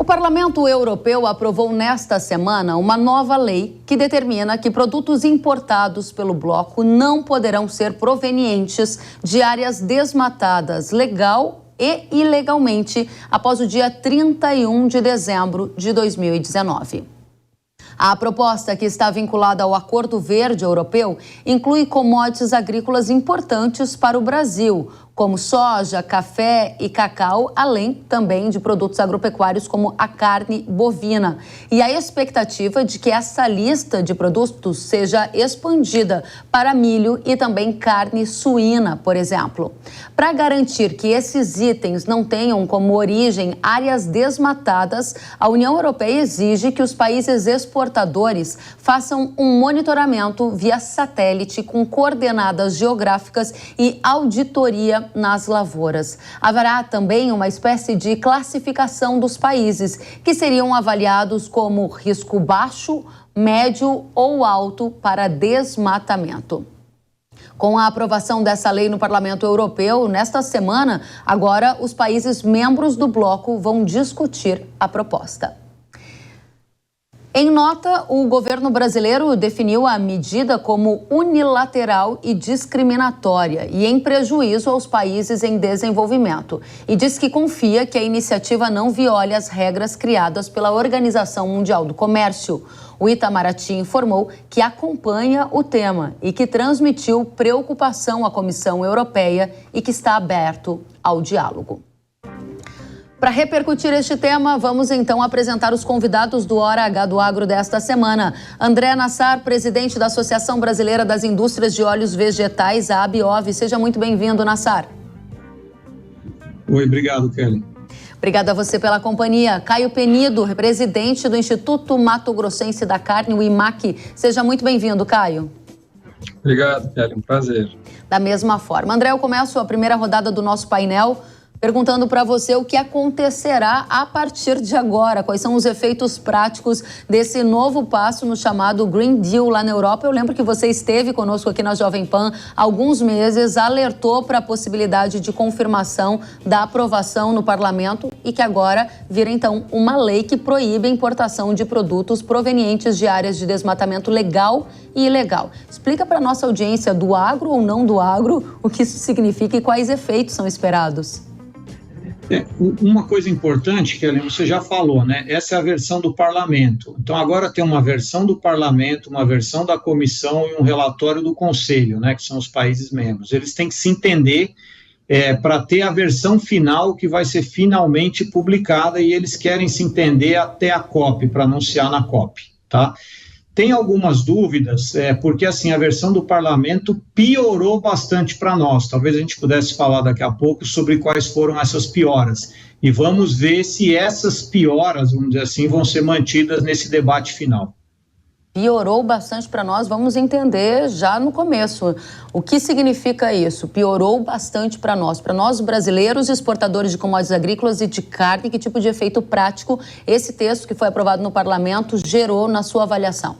O Parlamento Europeu aprovou nesta semana uma nova lei que determina que produtos importados pelo bloco não poderão ser provenientes de áreas desmatadas legal e ilegalmente após o dia 31 de dezembro de 2019. A proposta, que está vinculada ao Acordo Verde Europeu, inclui commodities agrícolas importantes para o Brasil, como soja, café e cacau, além também de produtos agropecuários como a carne bovina. E a expectativa é de que essa lista de produtos seja expandida para milho e também carne suína, por exemplo. Para garantir que esses itens não tenham como origem áreas desmatadas, a União Europeia exige que os países exportadores façam um monitoramento via satélite com coordenadas geográficas e auditoria nas lavouras. Haverá também uma espécie de classificação dos países, que seriam avaliados como risco baixo, médio ou alto para desmatamento. Com a aprovação dessa lei no Parlamento Europeu, nesta semana, agora os países membros do bloco vão discutir a proposta. Em nota, o governo brasileiro definiu a medida como unilateral e discriminatória e em prejuízo aos países em desenvolvimento e diz que confia que a iniciativa não viole as regras criadas pela Organização Mundial do Comércio. O Itamaraty informou que acompanha o tema e que transmitiu preocupação à Comissão Europeia e que está aberto ao diálogo. Para repercutir este tema, vamos então apresentar os convidados do Hora H do Agro desta semana. André Nassar, presidente da Associação Brasileira das Indústrias de Óleos Vegetais, a ABIOV. Seja muito bem-vindo, Nassar. Oi, obrigado, Kelly. Obrigada a você pela companhia. Caio Penido, presidente do Instituto Mato Grossense da Carne, o IMAC. Seja muito bem-vindo, Caio. Obrigado, Kelly. Um prazer. Da mesma forma. André, eu começo a primeira rodada do nosso painel perguntando para você o que acontecerá a partir de agora, quais são os efeitos práticos desse novo passo no chamado Green Deal lá na Europa. Eu lembro que você esteve conosco aqui na Jovem Pan há alguns meses, alertou para a possibilidade de confirmação da aprovação no parlamento e que agora vira então uma lei que proíbe a importação de produtos provenientes de áreas de desmatamento legal e ilegal. Explica para a nossa audiência do agro ou não do agro o que isso significa e quais efeitos são esperados. Uma coisa importante, Kelly, você já falou, né? Essa é a versão do parlamento. Então, agora tem uma versão do parlamento, uma versão da comissão e um relatório do conselho, né? Que são os países membros. Eles têm que se entender para ter a versão final que vai ser finalmente publicada e eles querem se entender até a COP, para anunciar na COP, tá? Tem algumas dúvidas, porque assim, a versão do parlamento piorou bastante para nós. Talvez a gente pudesse falar daqui a pouco sobre quais foram essas pioras. E vamos ver se essas pioras, vamos dizer assim, vão ser mantidas nesse debate final. Piorou bastante para nós, vamos entender já no começo. O que significa isso? Piorou bastante para nós brasileiros, exportadores de commodities agrícolas e de carne, que tipo de efeito prático esse texto que foi aprovado no parlamento gerou na sua avaliação?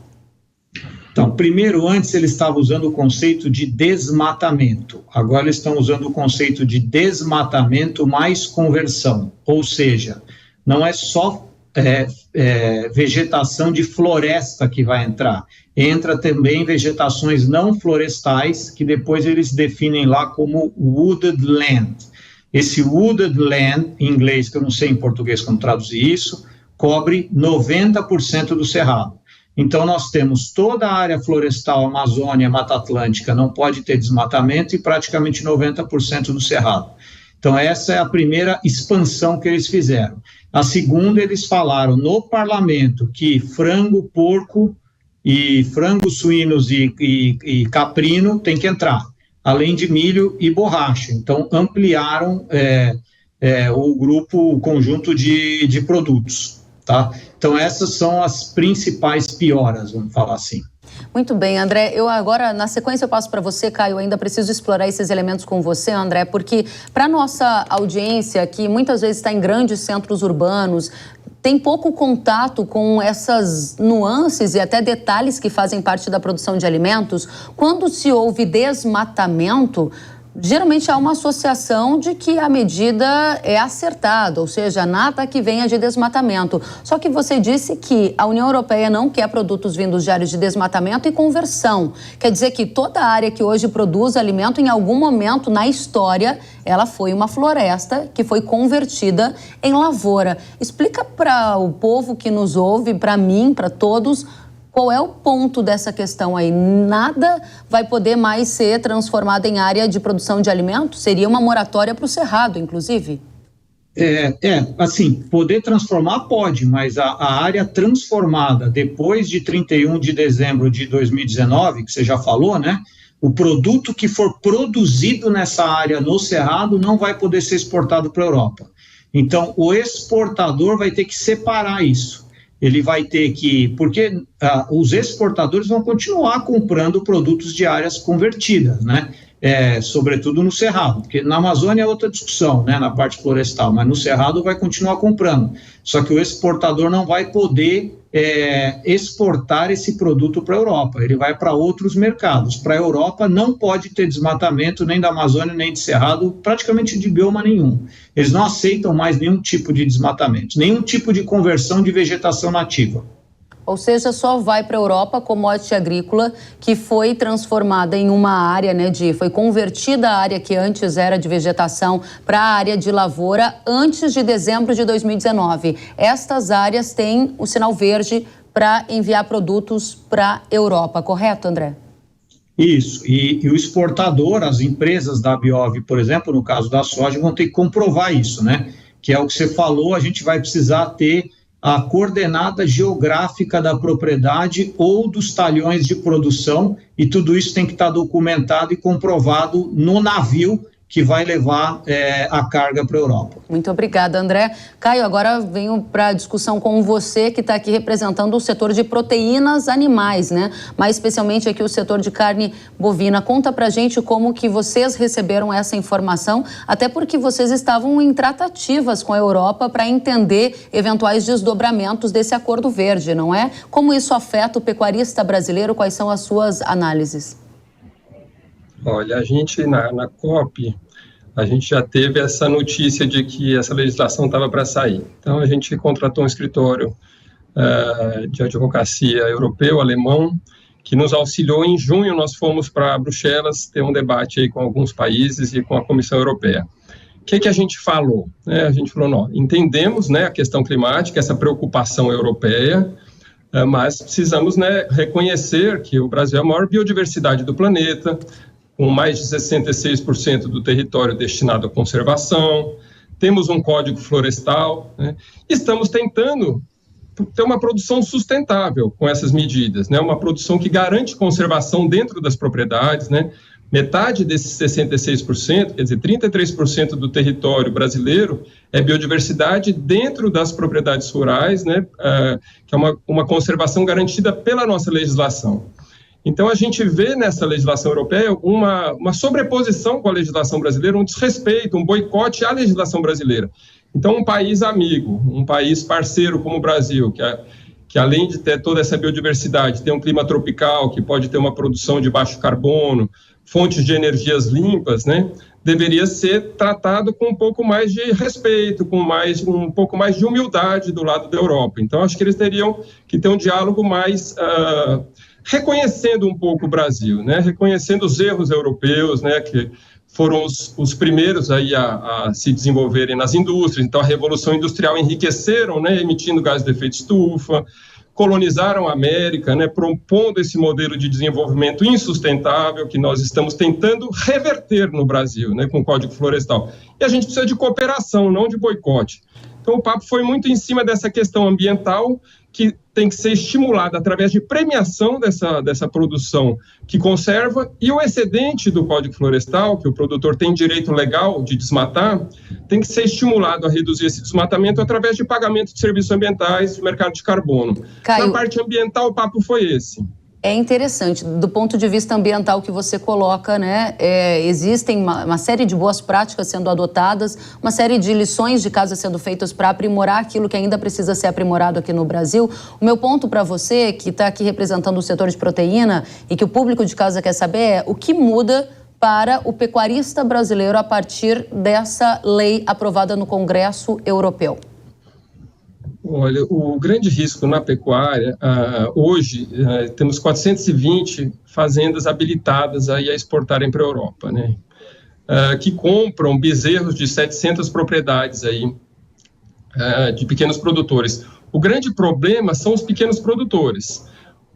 Então, primeiro, antes eles estavam usando o conceito de desmatamento, agora eles estão usando o conceito de desmatamento mais conversão, ou seja, não é só vegetação de floresta que vai entrar, entra também vegetações não florestais, que depois eles definem lá como wooded land. Esse wooded land, em inglês, que eu não sei em português como traduzir isso, cobre 90% do cerrado. Então, nós temos toda a área florestal, Amazônia, Mata Atlântica, não pode ter desmatamento e praticamente 90% do cerrado. Então, essa é a primeira expansão que eles fizeram. A segunda, eles falaram no parlamento que frango, porco e frangos suínos e caprino tem que entrar, além de milho e borracha. Então, ampliaram o grupo, o conjunto de produtos. Tá? Então, essas são as principais pioras, vamos falar assim. Muito bem, André. Eu agora, na sequência, eu passo para você, Caio. Eu ainda preciso explorar esses elementos com você, André, porque para nossa audiência, que muitas vezes está em grandes centros urbanos, tem pouco contato com essas nuances e até detalhes que fazem parte da produção de alimentos. Quando se ouve desmatamento, geralmente há uma associação de que a medida é acertada, ou seja, nada que venha de desmatamento. Só que você disse que a União Europeia não quer produtos vindos de áreas de desmatamento e conversão. Quer dizer que toda a área que hoje produz alimento, em algum momento na história, ela foi uma floresta que foi convertida em lavoura. Explica para o povo que nos ouve, para mim, para todos, qual é o ponto dessa questão aí? Nada vai poder mais ser transformado em área de produção de alimentos? Seria uma moratória para o Cerrado, inclusive? Assim, poder transformar pode, mas a área transformada depois de 31 de dezembro de 2019, que você já falou, né? O produto que for produzido nessa área no Cerrado não vai poder ser exportado para a Europa. Então, o exportador vai ter que separar isso. Ele vai ter que, porque os exportadores vão continuar comprando produtos de áreas convertidas, né? Sobretudo no Cerrado, porque na Amazônia é outra discussão, né? Na parte florestal, mas no Cerrado vai continuar comprando. Só que o exportador não vai poder exportar esse produto para a Europa, ele vai para outros mercados. Para a Europa não pode ter desmatamento nem da Amazônia nem de Cerrado, praticamente de bioma nenhum. Eles não aceitam mais nenhum tipo de desmatamento, nenhum tipo de conversão de vegetação nativa. Ou seja, só vai para a Europa commodity agrícola que foi transformada em uma área, né, foi convertida a área que antes era de vegetação para a área de lavoura antes de dezembro de 2019. Estas áreas têm o sinal verde para enviar produtos para a Europa, correto, André? Isso, e o exportador, as empresas da Biov, por exemplo, no caso da soja, vão ter que comprovar isso, né? Que é o que você falou, a gente vai precisar ter a coordenada geográfica da propriedade ou dos talhões de produção, e tudo isso tem que estar documentado e comprovado no navio que vai levar a carga para a Europa. Muito obrigada, André. Caio, agora venho para a discussão com você, que está aqui representando o setor de proteínas animais, né? Mas especialmente aqui o setor de carne bovina. Conta para a gente como que vocês receberam essa informação, até porque vocês estavam em tratativas com a Europa para entender eventuais desdobramentos desse acordo verde, não é? Como isso afeta o pecuarista brasileiro? Quais são as suas análises? Olha, a gente na COP, a gente já teve essa notícia de que essa legislação estava para sair. Então, a gente contratou um escritório de advocacia europeu, alemão, que nos auxiliou. Em junho, nós fomos para Bruxelas ter um debate aí com alguns países e com a Comissão Europeia. O que a gente falou? A gente falou, não, entendemos, né, a questão climática, essa preocupação europeia, mas precisamos, né, reconhecer que o Brasil é a maior biodiversidade do planeta, com mais de 66% do território destinado à conservação, temos um código florestal, né? Estamos tentando ter uma produção sustentável com essas medidas, né? Uma produção que garante conservação dentro das propriedades, né? Metade desses 66%, quer dizer, 33% do território brasileiro é biodiversidade dentro das propriedades rurais, né? Que é uma conservação garantida pela nossa legislação. Então, a gente vê nessa legislação europeia uma sobreposição com a legislação brasileira, um desrespeito, um boicote à legislação brasileira. Então, um país amigo, um país parceiro como o Brasil, que além de ter toda essa biodiversidade, tem um clima tropical, que pode ter uma produção de baixo carbono, fontes de energias limpas, né, deveria ser tratado com um pouco mais de respeito, com um pouco mais de humildade do lado da Europa. Então, acho que eles teriam que ter um diálogo mais... reconhecendo um pouco o Brasil, né? Reconhecendo os erros europeus, né? Que foram os primeiros aí a se desenvolverem nas indústrias. Então, a Revolução Industrial enriqueceram, né? Emitindo gás de efeito estufa, colonizaram a América, né? Propondo esse modelo de desenvolvimento insustentável que nós estamos tentando reverter no Brasil, né? Com o Código Florestal. E a gente precisa de cooperação, não de boicote. Então, o papo foi muito em cima dessa questão ambiental, que tem que ser estimulada através de premiação dessa produção que conserva, e o excedente do Código Florestal, que o produtor tem direito legal de desmatar, tem que ser estimulado a reduzir esse desmatamento através de pagamento de serviços ambientais, de mercado de carbono. Caio, na parte ambiental, o papo foi esse. É interessante, do ponto de vista ambiental que você coloca, né? Existem uma série de boas práticas sendo adotadas, uma série de lições de casa sendo feitas para aprimorar aquilo que ainda precisa ser aprimorado aqui no Brasil. O meu ponto para você, que está aqui representando o setor de proteína e que o público de casa quer saber, é o que muda para o pecuarista brasileiro a partir dessa lei aprovada no Congresso Europeu? Olha, o grande risco na pecuária, hoje, temos 420 fazendas habilitadas aí a exportarem para a Europa, né? Que compram bezerros de 700 propriedades aí, de pequenos produtores. O grande problema são os pequenos produtores,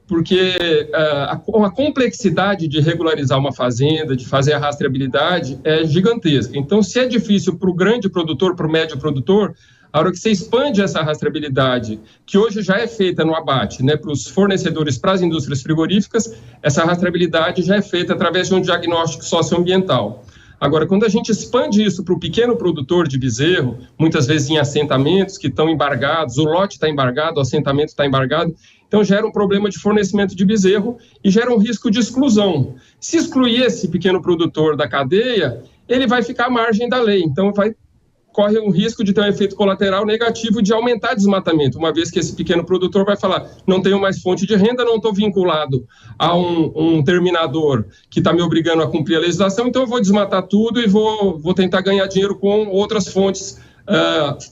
porque a complexidade de regularizar uma fazenda, de fazer a rastreabilidade é gigantesca. Então, se é difícil para o grande produtor, para o médio produtor, a hora que você expande essa rastreabilidade, que hoje já é feita no abate, né, para os fornecedores, para as indústrias frigoríficas, essa rastreabilidade já é feita através de um diagnóstico socioambiental. Agora, quando a gente expande isso para o pequeno produtor de bezerro, muitas vezes em assentamentos que estão embargados, o lote está embargado, o assentamento está embargado, então gera um problema de fornecimento de bezerro e gera um risco de exclusão. Se excluir esse pequeno produtor da cadeia, ele vai ficar à margem da lei, então corre um risco de ter um efeito colateral negativo de aumentar desmatamento, uma vez que esse pequeno produtor vai falar, não tenho mais fonte de renda, não estou vinculado a um terminador que está me obrigando a cumprir a legislação, então eu vou desmatar tudo e vou tentar ganhar dinheiro com outras fontes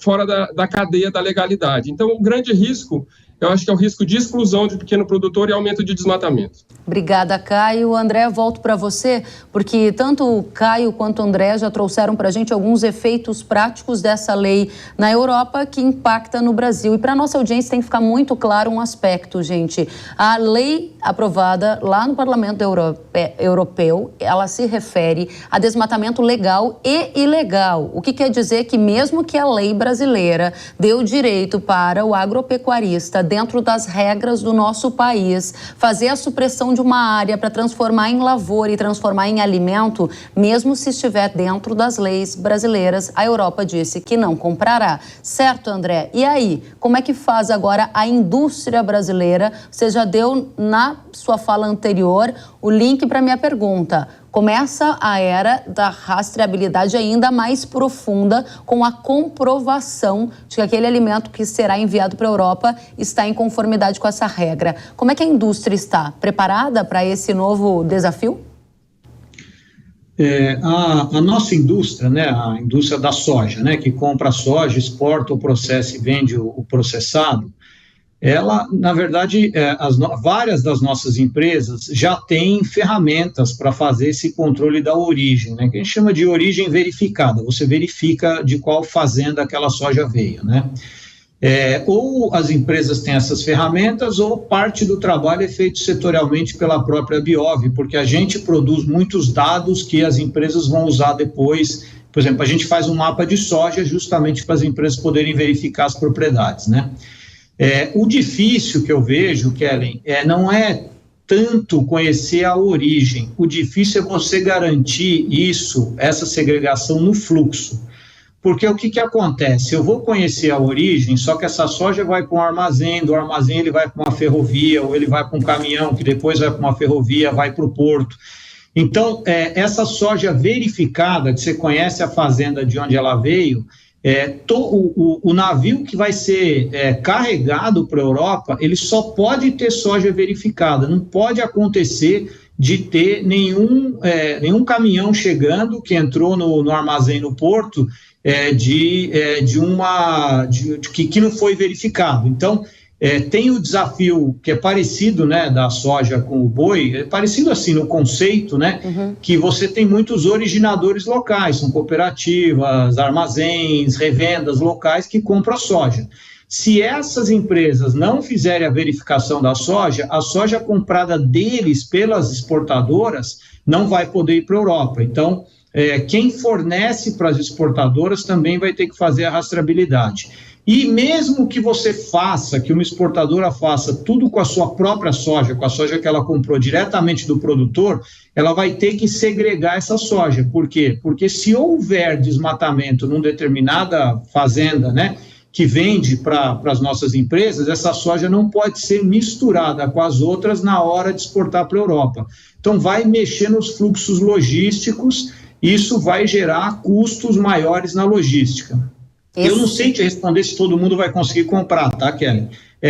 fora da cadeia da legalidade. Então, o grande risco, eu acho que é o risco de exclusão de pequeno produtor e aumento de desmatamento. Obrigada, Caio. André, volto para você, porque tanto o Caio quanto o André já trouxeram para a gente alguns efeitos práticos dessa lei na Europa que impacta no Brasil. E para a nossa audiência tem que ficar muito claro um aspecto, gente. A lei aprovada lá no Parlamento Europeu, ela se refere a desmatamento legal e ilegal. O que quer dizer que mesmo que a lei brasileira deu direito para o agropecuarista, dentro das regras do nosso país, fazer a supressão de uma área para transformar em lavoura e transformar em alimento, mesmo se estiver dentro das leis brasileiras, a Europa disse que não comprará. Certo, André? E aí, como é que faz agora a indústria brasileira? Você já deu na sua fala anterior o link para minha pergunta. Começa a era da rastreabilidade ainda mais profunda, com a comprovação de que aquele alimento que será enviado para a Europa está em conformidade com essa regra. Como é que a indústria está? Preparada para esse novo desafio? A nossa indústria, né, a indústria da soja, né, que compra a soja, exporta o processo e vende o processado, ela, na verdade, várias das nossas empresas já têm ferramentas para fazer esse controle da origem, né, que a gente chama de origem verificada. Você verifica de qual fazenda aquela soja veio, né? Ou as empresas têm essas ferramentas, ou parte do trabalho é feito setorialmente pela própria Biov, porque a gente produz muitos dados que as empresas vão usar depois. Por exemplo, a gente faz um mapa de soja justamente para as empresas poderem verificar as propriedades, né? O difícil que eu vejo, Kellen, não é tanto conhecer a origem, o difícil é você garantir essa segregação no fluxo, porque o que acontece? Eu vou conhecer a origem, só que essa soja vai para um armazém, do armazém ele vai para uma ferrovia, ou ele vai para um caminhão, que depois vai para uma ferrovia, vai para o porto. Então, essa soja verificada, que você conhece a fazenda de onde ela veio, o navio que vai ser carregado para a Europa, ele só pode ter soja verificada, não pode acontecer de ter nenhum caminhão chegando que entrou no armazém no porto que não foi verificado. Então, tem o desafio que é parecido, né, da soja com o boi, é parecido assim no conceito, né, que você tem muitos originadores locais, são cooperativas, armazéns, revendas locais que compram a soja. Se essas empresas não fizerem a verificação da soja, a soja comprada deles pelas exportadoras não vai poder ir para a Europa. Então, quem fornece para as exportadoras também vai ter que fazer a rastreabilidade. E mesmo que que uma exportadora faça tudo com a sua própria soja, com a soja que ela comprou diretamente do produtor, ela vai ter que segregar essa soja. Por quê? Porque se houver desmatamento numa determinada fazenda, né, que vende para as nossas empresas, essa soja não pode ser misturada com as outras na hora de exportar para a Europa. Então, vai mexer nos fluxos logísticos, isso vai gerar custos maiores na logística. Eu não sei te responder se todo mundo vai conseguir comprar, tá, Kelly?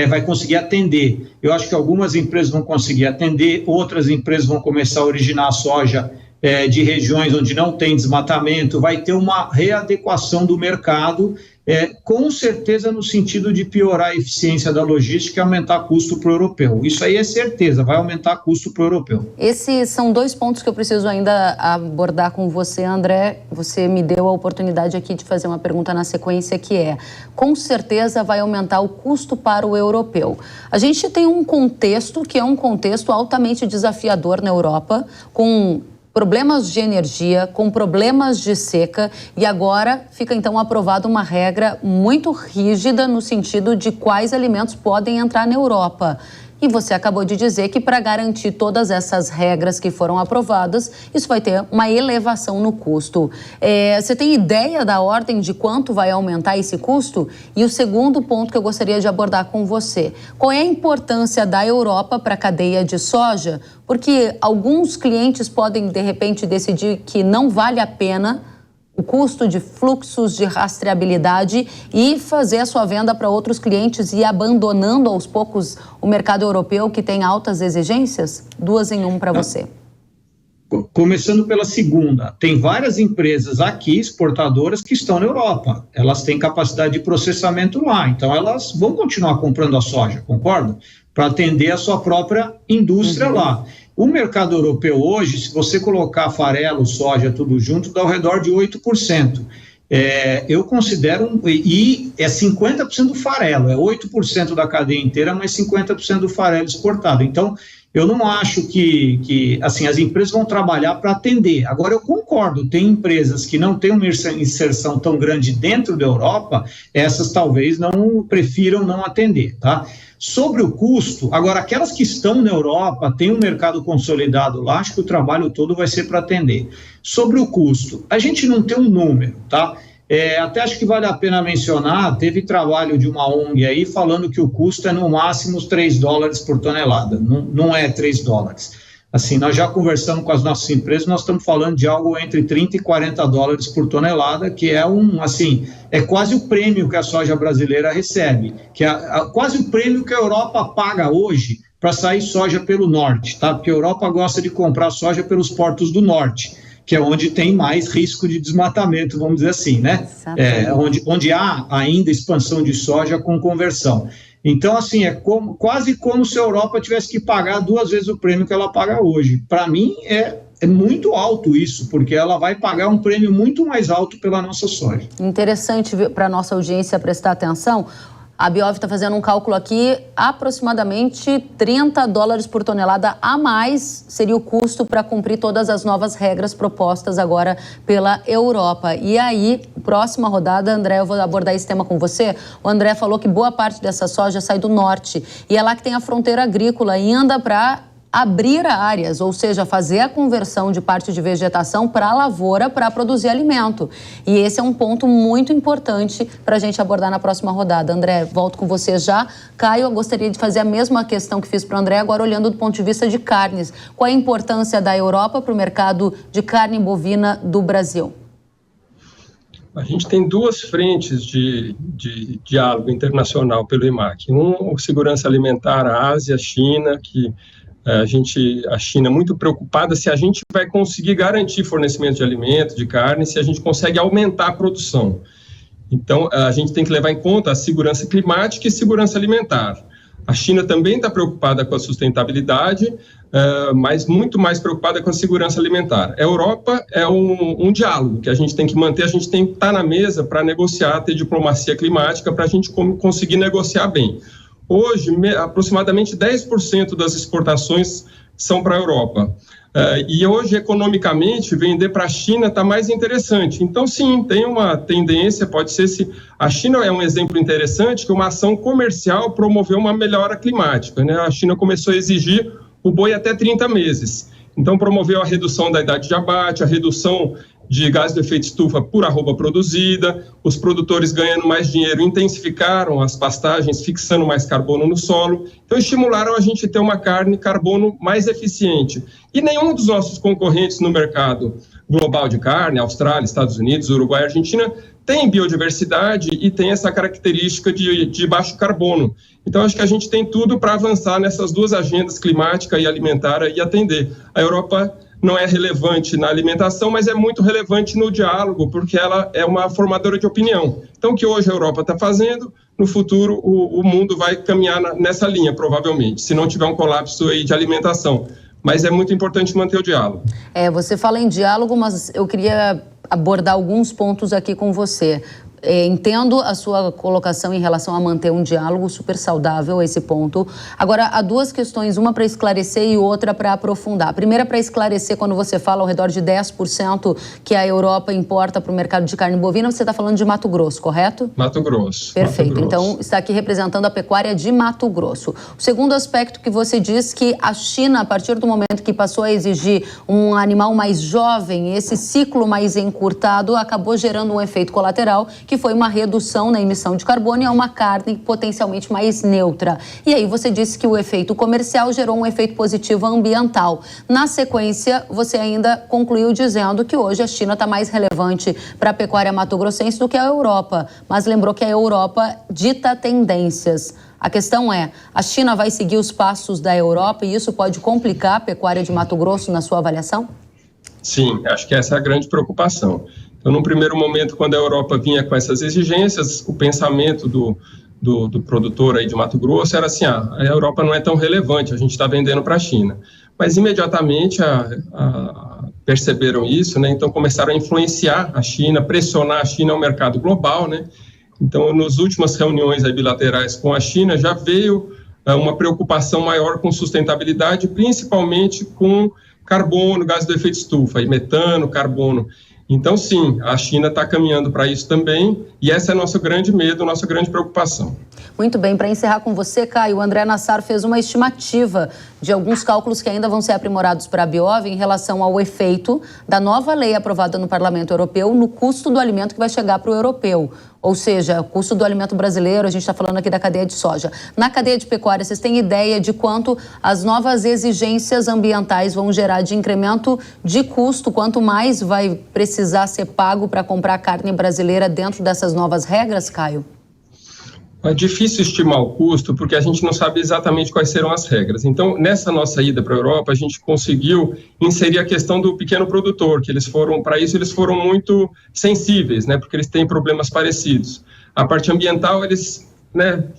Vai conseguir atender. Eu acho que algumas empresas vão conseguir atender, outras empresas vão começar a originar a soja de regiões onde não tem desmatamento, vai ter uma readequação do mercado, com certeza no sentido de piorar a eficiência da logística e aumentar custo para o europeu. Isso aí é certeza, vai aumentar custo para o europeu. Esses são 2 pontos que eu preciso ainda abordar com você, André. Você me deu a oportunidade aqui de fazer uma pergunta na sequência, que com certeza vai aumentar o custo para o europeu. A gente tem um contexto que é um contexto altamente desafiador na Europa, com problemas de energia, com problemas de seca, e agora fica então aprovada uma regra muito rígida no sentido de quais alimentos podem entrar na Europa. E você acabou de dizer que para garantir todas essas regras que foram aprovadas, isso vai ter uma elevação no custo. Você tem ideia da ordem de quanto vai aumentar esse custo? E o segundo ponto que eu gostaria de abordar com você, qual é a importância da Europa para a cadeia de soja? Porque alguns clientes podem, de repente, decidir que não vale a pena o custo de fluxos de rastreabilidade e fazer a sua venda para outros clientes e abandonando aos poucos o mercado europeu, que tem altas exigências? 2 em 1 para você. Começando pela segunda, tem várias empresas aqui, exportadoras, que estão na Europa. Elas têm capacidade de processamento lá, então elas vão continuar comprando a soja, concorda? Para atender a sua própria indústria lá. O mercado europeu hoje, se você colocar farelo, soja, tudo junto, dá ao redor de 8%. Eu considero, e é 50% do farelo, é 8% da cadeia inteira, mas 50% do farelo exportado. Então, eu não acho que assim, as empresas vão trabalhar para atender. Agora, eu concordo, tem empresas que não têm uma inserção tão grande dentro da Europa, essas talvez prefiram não atender, tá? Sobre o custo, agora, aquelas que estão na Europa, tem um mercado consolidado lá, acho que o trabalho todo vai ser para atender. Sobre o custo, a gente não tem um número, tá? Até acho que vale a pena mencionar, teve trabalho de uma ONG aí falando que o custo é no máximo os $3 por tonelada, não é $3. Assim, nós já conversamos com as nossas empresas, nós estamos falando de algo entre $30 e $40 por tonelada, que é quase o prêmio que a soja brasileira recebe, que é quase o prêmio que a Europa paga hoje para sair soja pelo norte, tá? Porque a Europa gosta de comprar soja pelos portos do norte, que é onde tem mais risco de desmatamento, vamos dizer assim, né? Onde há ainda expansão de soja com conversão. Então, assim, quase como se a Europa tivesse que pagar 2 vezes o prêmio que ela paga hoje. Para mim, é muito alto isso, porque ela vai pagar um prêmio muito mais alto pela nossa soja. Interessante para a nossa audiência prestar atenção. A Biov está fazendo um cálculo aqui, aproximadamente $30 por tonelada a mais seria o custo para cumprir todas as novas regras propostas agora pela Europa. E aí, próxima rodada, André, eu vou abordar esse tema com você. O André falou que boa parte dessa soja sai do norte e é lá que tem a fronteira agrícola ainda para abrir áreas, ou seja, fazer a conversão de parte de vegetação para a lavoura para produzir alimento. E esse é um ponto muito importante para a gente abordar na próxima rodada. André, volto com você já. Caio, eu gostaria de fazer a mesma questão que fiz para o André, agora olhando do ponto de vista de carnes. Qual é a importância da Europa para o mercado de carne bovina do Brasil? A gente tem 2 frentes de diálogo internacional pelo IMAC. Segurança alimentar, a Ásia, a China, que a China é muito preocupada se a gente vai conseguir garantir fornecimento de alimentos, de carne, se a gente consegue aumentar a produção. Então, a gente tem que levar em conta a segurança climática e segurança alimentar. A China também está preocupada com a sustentabilidade, mas muito mais preocupada com a segurança alimentar. A Europa é um diálogo que a gente tem que manter, a gente tem que estar na mesa para negociar, ter diplomacia climática, para a gente conseguir negociar bem. Hoje, aproximadamente 10% das exportações são para a Europa. E hoje, economicamente, vender para a China está mais interessante. Então, sim, tem uma tendência, pode ser se... A China é um exemplo interessante que uma ação comercial promoveu uma melhora climática, né? A China começou a exigir o boi até 30 meses. Então, promoveu a redução da idade de abate, a redução de gás de efeito estufa por arroba produzida, os produtores ganhando mais dinheiro intensificaram as pastagens, fixando mais carbono no solo, então estimularam a gente ter uma carne carbono mais eficiente. E nenhum dos nossos concorrentes no mercado global de carne, Austrália, Estados Unidos, Uruguai, Argentina, tem biodiversidade e tem essa característica de baixo carbono. Então, acho que a gente tem tudo para avançar nessas 2 agendas, climática e alimentar, e atender. A Europa não é relevante na alimentação, mas é muito relevante no diálogo, porque ela é uma formadora de opinião. Então, o que hoje a Europa está fazendo, no futuro o mundo vai caminhar nessa linha, provavelmente, se não tiver um colapso aí de alimentação. Mas é muito importante manter o diálogo. Você fala em diálogo, mas eu queria abordar alguns pontos aqui com você. Entendo a sua colocação em relação a manter um diálogo super saudável, esse ponto. Agora, há duas questões, uma para esclarecer e outra para aprofundar. A primeira para esclarecer, quando você fala ao redor de 10% que a Europa importa para o mercado de carne bovina, você está falando de Mato Grosso, correto? Mato Grosso. Perfeito. Mato Grosso. Então, está aqui representando a pecuária de Mato Grosso. O segundo aspecto que você diz que a China, a partir do momento que passou a exigir um animal mais jovem, esse ciclo mais encurtado, acabou gerando um efeito colateral, que foi uma redução na emissão de carbono e é uma carne potencialmente mais neutra. E aí você disse que o efeito comercial gerou um efeito positivo ambiental. Na sequência, você ainda concluiu dizendo que hoje a China está mais relevante para a pecuária mato-grossense do que a Europa, mas lembrou que a Europa dita tendências. A questão é, a China vai seguir os passos da Europa e isso pode complicar a pecuária de Mato Grosso na sua avaliação? Sim, acho que essa é a grande preocupação. Então, num primeiro momento, quando a Europa vinha com essas exigências, o pensamento do produtor aí de Mato Grosso era assim, a Europa não é tão relevante, a gente está vendendo para a China. Mas imediatamente perceberam isso, né? Então começaram a influenciar a China, pressionar a China ao mercado global, né? Então, nas últimas reuniões aí bilaterais com a China, já veio uma preocupação maior com sustentabilidade, principalmente com carbono, gás do efeito estufa, e metano, carbono. Então, sim, a China está caminhando para isso também, e esse é nosso grande medo, nossa grande preocupação. Muito bem, para encerrar com você, Caio, o André Nassar fez uma estimativa de alguns cálculos que ainda vão ser aprimorados para a Biov em relação ao efeito da nova lei aprovada no Parlamento Europeu no custo do alimento que vai chegar para o europeu. Ou seja, o custo do alimento brasileiro, a gente está falando aqui da cadeia de soja. Na cadeia de pecuária, vocês têm ideia de quanto as novas exigências ambientais vão gerar de incremento de custo? Quanto mais vai precisar ser pago para comprar carne brasileira dentro dessas novas regras, Caio? É difícil estimar o custo, porque a gente não sabe exatamente quais serão as regras. Então, nessa nossa ida para a Europa, a gente conseguiu inserir a questão do pequeno produtor, que eles foram muito sensíveis, né, porque eles têm problemas parecidos. A parte ambiental, eles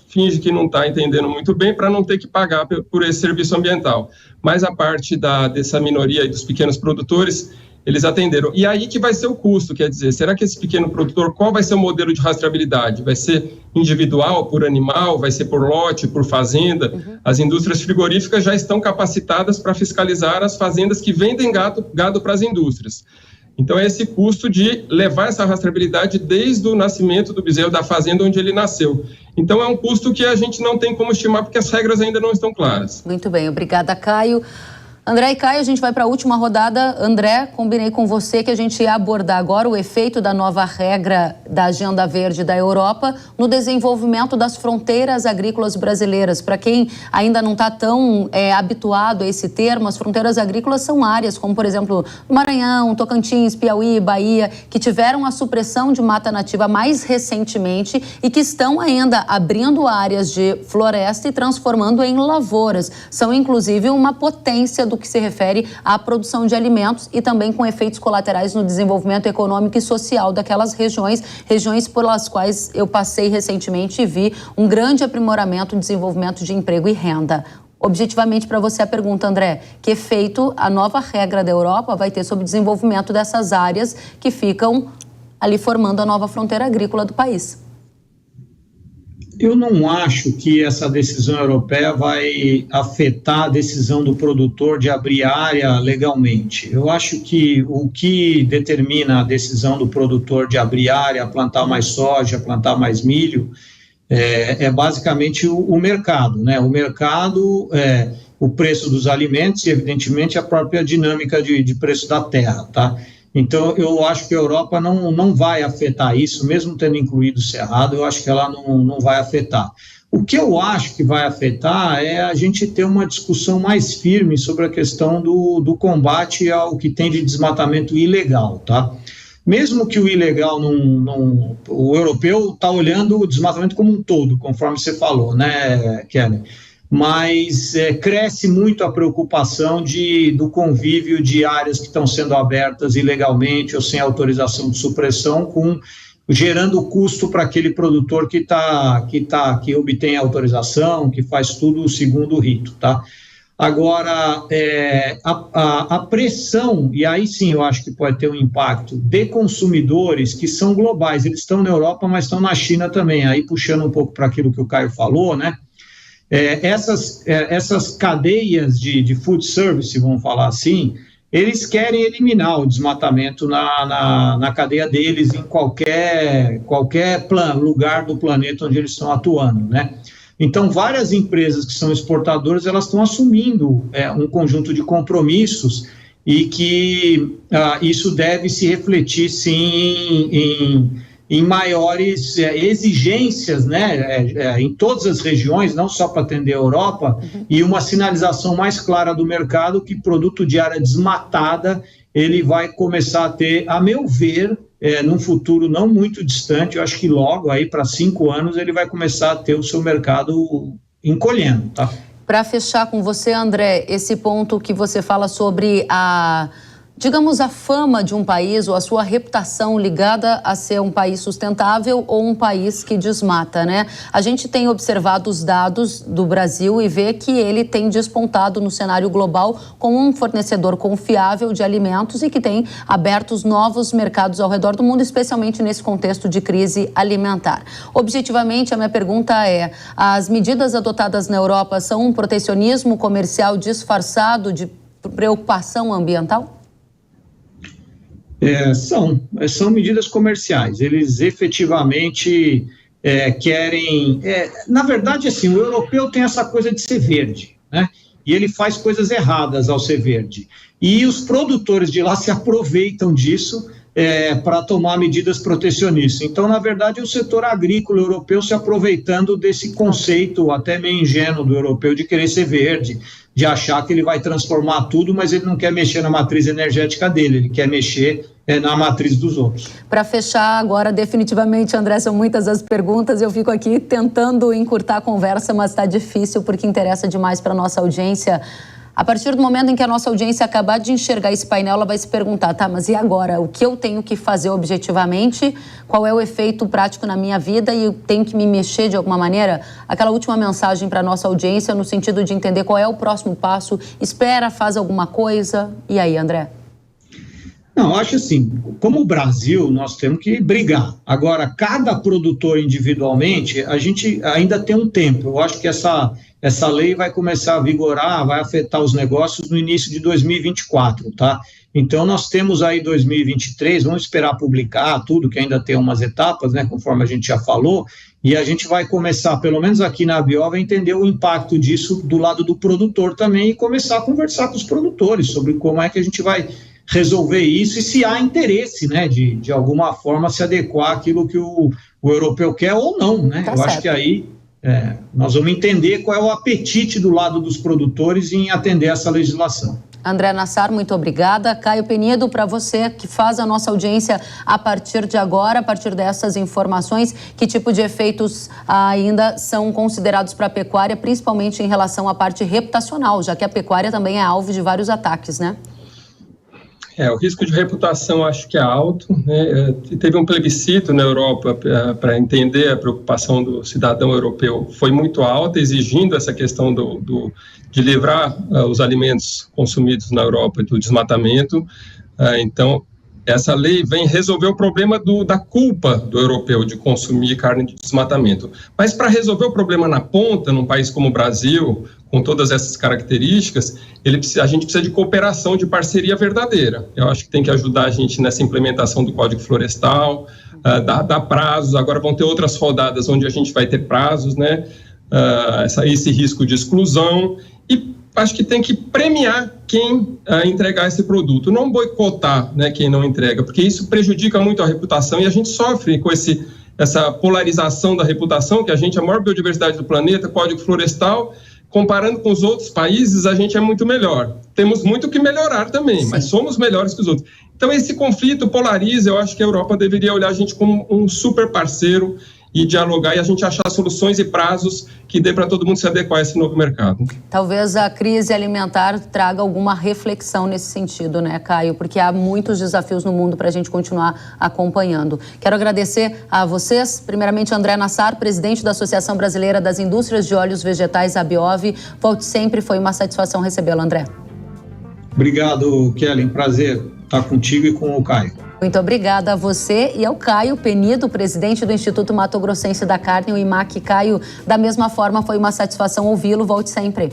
fingem que não está entendendo muito bem para não ter que pagar por esse serviço ambiental. Mas a parte dessa minoria e dos pequenos produtores, eles atenderam. E aí que vai ser o custo, quer dizer, será que esse pequeno produtor, qual vai ser o modelo de rastreabilidade? Vai ser individual, por animal, vai ser por lote, por fazenda? Uhum. As indústrias frigoríficas já estão capacitadas para fiscalizar as fazendas que vendem gado para as indústrias. Então, é esse custo de levar essa rastreabilidade desde o nascimento do bezerro da fazenda onde ele nasceu. Então, é um custo que a gente não tem como estimar, porque as regras ainda não estão claras. Muito bem, obrigada, Caio. André e Caio, a gente vai para a última rodada. André, combinei com você que a gente ia abordar agora o efeito da nova regra da Agenda Verde da Europa no desenvolvimento das fronteiras agrícolas brasileiras. Para quem ainda não está tão habituado a esse termo, as fronteiras agrícolas são áreas como, por exemplo, Maranhão, Tocantins, Piauí, Bahia, que tiveram a supressão de mata nativa mais recentemente e que estão ainda abrindo áreas de floresta e transformando em lavouras. São, inclusive, uma potência do que se refere à produção de alimentos e também com efeitos colaterais no desenvolvimento econômico e social daquelas regiões pelas quais eu passei recentemente e vi um grande aprimoramento, desenvolvimento de emprego e renda. Objetivamente para você a pergunta, André, que efeito a nova regra da Europa vai ter sobre o desenvolvimento dessas áreas que ficam ali formando a nova fronteira agrícola do país? Eu não acho que essa decisão europeia vai afetar a decisão do produtor de abrir área legalmente. Eu acho que o que determina a decisão do produtor de abrir área, plantar mais soja, plantar mais milho, é basicamente o mercado, né? O mercado, o preço dos alimentos e, evidentemente, a própria dinâmica de preço da terra, tá? Então, eu acho que a Europa não vai afetar isso, mesmo tendo incluído o Cerrado, eu acho que ela não vai afetar. O que eu acho que vai afetar é a gente ter uma discussão mais firme sobre a questão do combate ao que tem de desmatamento ilegal, tá? Mesmo que o ilegal o europeu está olhando o desmatamento como um todo, conforme você falou, né, Kelly? mas cresce muito a preocupação do convívio de áreas que estão sendo abertas ilegalmente ou sem autorização de supressão, gerando custo para aquele produtor que obtém a autorização, que faz tudo segundo o rito, tá? Agora, a pressão, e aí sim eu acho que pode ter um impacto, de consumidores que são globais, eles estão na Europa, mas estão na China também, aí puxando um pouco para aquilo que o Caio falou, né? Essas cadeias de food service, vamos falar assim, eles querem eliminar o desmatamento na cadeia deles em qualquer lugar do planeta onde eles estão atuando, né? Então, várias empresas que são exportadoras, elas estão assumindo um conjunto de compromissos e que isso deve se refletir, sim, em maiores exigências, né, em todas as regiões, não só para atender a Europa, e uma sinalização mais clara do mercado que produto de área desmatada, ele vai começar a ter, a meu ver, num futuro não muito distante, eu acho que logo, aí para 5 anos, ele vai começar a ter o seu mercado encolhendo, tá? Para fechar com você, André, esse ponto que você fala sobre digamos, a fama de um país ou a sua reputação ligada a ser um país sustentável ou um país que desmata, né? A gente tem observado os dados do Brasil e vê que ele tem despontado no cenário global como um fornecedor confiável de alimentos e que tem abertos novos mercados ao redor do mundo, especialmente nesse contexto de crise alimentar. Objetivamente, a minha pergunta é: as medidas adotadas na Europa são um protecionismo comercial disfarçado de preocupação ambiental? São medidas comerciais, eles efetivamente querem... na verdade, assim, o europeu tem essa coisa de ser verde, né? E ele faz coisas erradas ao ser verde. E os produtores de lá se aproveitam disso para tomar medidas protecionistas. Então, na verdade, o setor agrícola europeu se aproveitando desse conceito até meio ingênuo do europeu de querer ser verde, de achar que ele vai transformar tudo, mas ele não quer mexer na matriz energética dele, ele quer mexer na matriz dos outros. Para fechar agora, definitivamente, André, são muitas as perguntas, eu fico aqui tentando encurtar a conversa, mas está difícil porque interessa demais para a nossa audiência. A partir do momento em que a nossa audiência acabar de enxergar esse painel, ela vai se perguntar, tá, mas e agora? O que eu tenho que fazer objetivamente? Qual é o efeito prático na minha vida e eu tenho que me mexer de alguma maneira? Aquela última mensagem para a nossa audiência no sentido de entender qual é o próximo passo, espera, faz alguma coisa. E aí, André? Não, eu acho assim, como o Brasil, nós temos que brigar. Agora, cada produtor individualmente, a gente ainda tem um tempo. Eu acho que essa lei vai começar a vigorar, vai afetar os negócios no início de 2024, tá? Então, nós temos aí 2023, vamos esperar publicar tudo, que ainda tem umas etapas, né, conforme a gente já falou, e a gente vai começar, pelo menos aqui na Biova, a entender o impacto disso do lado do produtor também e começar a conversar com os produtores sobre como é que a gente vai resolver isso e se há interesse, né, de alguma forma se adequar àquilo que o europeu quer ou não, né? Tá Eu certo. Acho que aí nós vamos entender qual é o apetite do lado dos produtores em atender essa legislação. André Nassar, muito obrigada. Caio Penido, para você que faz a nossa audiência a partir de agora, a partir dessas informações, que tipo de efeitos ainda são considerados para a pecuária, principalmente em relação à parte reputacional, já que a pecuária também é alvo de vários ataques, né? O risco de reputação acho que é alto, né? Teve um plebiscito na Europa para entender a preocupação do cidadão europeu, foi muito alta, exigindo essa questão de livrar os alimentos consumidos na Europa do desmatamento. Então, essa lei vem resolver o problema da culpa do europeu de consumir carne de desmatamento. Mas para resolver o problema na ponta, num país como o Brasil, com todas essas características, a gente precisa de cooperação, de parceria verdadeira. Eu acho que tem que ajudar a gente nessa implementação do Código Florestal, dar prazos. Agora vão ter outras rodadas onde a gente vai ter prazos, né? Esse risco de exclusão. E acho que tem que premiar quem entregar esse produto, não boicotar, né, quem não entrega, porque isso prejudica muito a reputação e a gente sofre com essa polarização da reputação, que a gente é a maior biodiversidade do planeta, Código Florestal. Comparando com os outros países, a gente é muito melhor. Temos muito que melhorar também, sim, mas somos melhores que os outros. Então, esse conflito polariza, eu acho que a Europa deveria olhar a gente como um super parceiro e dialogar e a gente achar soluções e prazos que dê para todo mundo se adequar a esse novo mercado. Talvez a crise alimentar traga alguma reflexão nesse sentido, né, Caio? Porque há muitos desafios no mundo para a gente continuar acompanhando. Quero agradecer a vocês, primeiramente André Nassar, presidente da Associação Brasileira das Indústrias de Óleos Vegetais, ABIOV. Volte sempre, foi uma satisfação recebê-lo, André. Obrigado, Kellen. Prazer estar contigo e com o Caio. Muito obrigada a você e ao Caio Penido, presidente do Instituto Mato Grossense da Carne, o IMAC. Caio, da mesma forma, foi uma satisfação ouvi-lo. Volte sempre.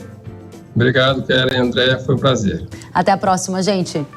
Obrigado, Kellen, André, foi um prazer. Até a próxima, gente.